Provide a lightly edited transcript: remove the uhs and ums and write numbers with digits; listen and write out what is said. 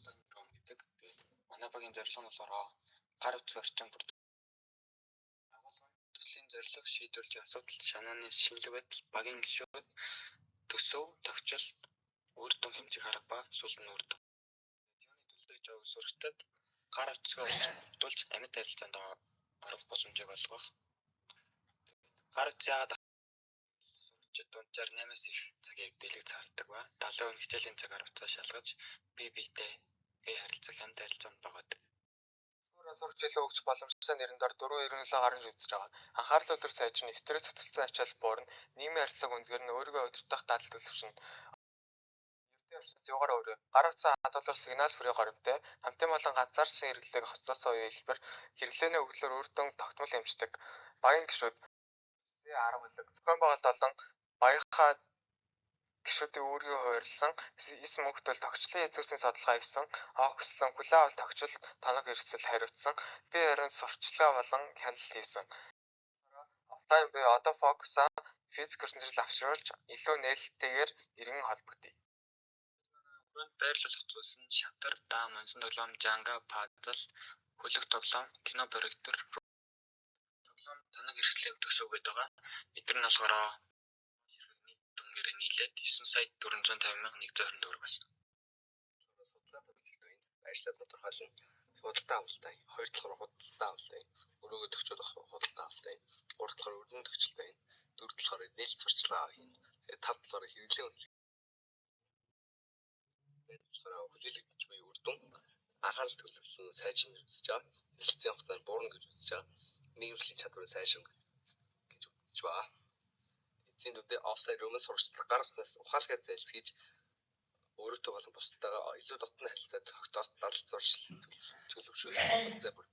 синдром гэдэг. Тэгээд манай багийн зорилго нь болохоор гар утсаа орчин бүрд агуулгын төслийн зорилго шийдвэрлэж асуудал шанааны шинжилгээ байдал багийн гишүүд төсөв тогтчлт үр дүн хэмжих арга ба сул нь үр дүн. Юуны төлөвлөж явах сурагчдад гар утсаа орчуулж амьд харилцаанд орох боломжийг олгох. Гар утас яагаад сурагчид дунджаар 8-аас их цагийг дэлгэж цаарддаг ба 70% хичээлийн цаг гар утсаа шалгаж бие биетэй харилцах амьд харилцаанд багаадаг. Сурагч илүү өгч боломжтой нэрэн дор 4 ерөнхий гаргаж үзэж байгаа. Анхаарал төвлөрөх сайжрын стресс хөтөлцөн ачаал буурна. Нийгмийн харилцааг үнэхээр нь өөрийгөө удирдах дадал төлөвшнө. Ердийн орчинд юугаар өөрөө гар утсаа хадгалах сигнал хүрээ горимтэй хамтын болон ганцаарсан хэрэглээг хоцлоосон үеийн хэлбэр хэрэглээний өглөөр үр дүн тогтмол хэмждэг. Багийн гишүүд 10 хөлөг зохион байгуулалт болон багийнхаа гишүүдийн үүргийг хуваарлсан эс мөнхтөл тогтчлын эзүүсийн судалгаа хийсэн огслон хүлээн авалт тогтчил тоног эрсдэл хариуцсан би харин сурталчилгаа болон хяналт хийсэн. Офлайн би одоо фокусаа физик ертөнцийн авчруулж илүү нээлттэйгээр иргэн холбогдъё. Хүрээнд байрлуулах зүйлс нь шатар, даам, онцон тоглоом, жанга, пазл, хөлөг тоглоом, кино проектор, тоглоом, тоног эрсдлийн төсөв гэдэг байгаа. Эдгээр нь болохоор нийт дүнгээр нийлээд 9,450,124 болсон. Судлаад хөлтэй байрсаа тодорхойлсон. Худалдаа авалтай, 2 дахь худалдаа авалтай, өрөөгөө төгчөд худалдаа авалтай, 3 дахь өргөн төгчлөлтэй, 4 дахь нээлт сурчлагаа хийн. 5 дахь хэрэглээ үнэлгээ. Хүлээлгдэж буй үр дүн анхаарал төвлөрсөн сайжрын үзэж байгаа. Хэлэлцээ хугацаанд буурна гэж үзэж байгаа. Нийгэмшлийн чадварын сайжрах гэж үзэж байгаа. Эцсийн дүндээ офлайн рүүмээс сурагчлах гар утсаас ухаалгаар зайлсхийж өөрөөтөө болон бусдтайгаа илүү дотны харилцаа тогтоох дадал зуршил төлөвшүүлэх зай бүр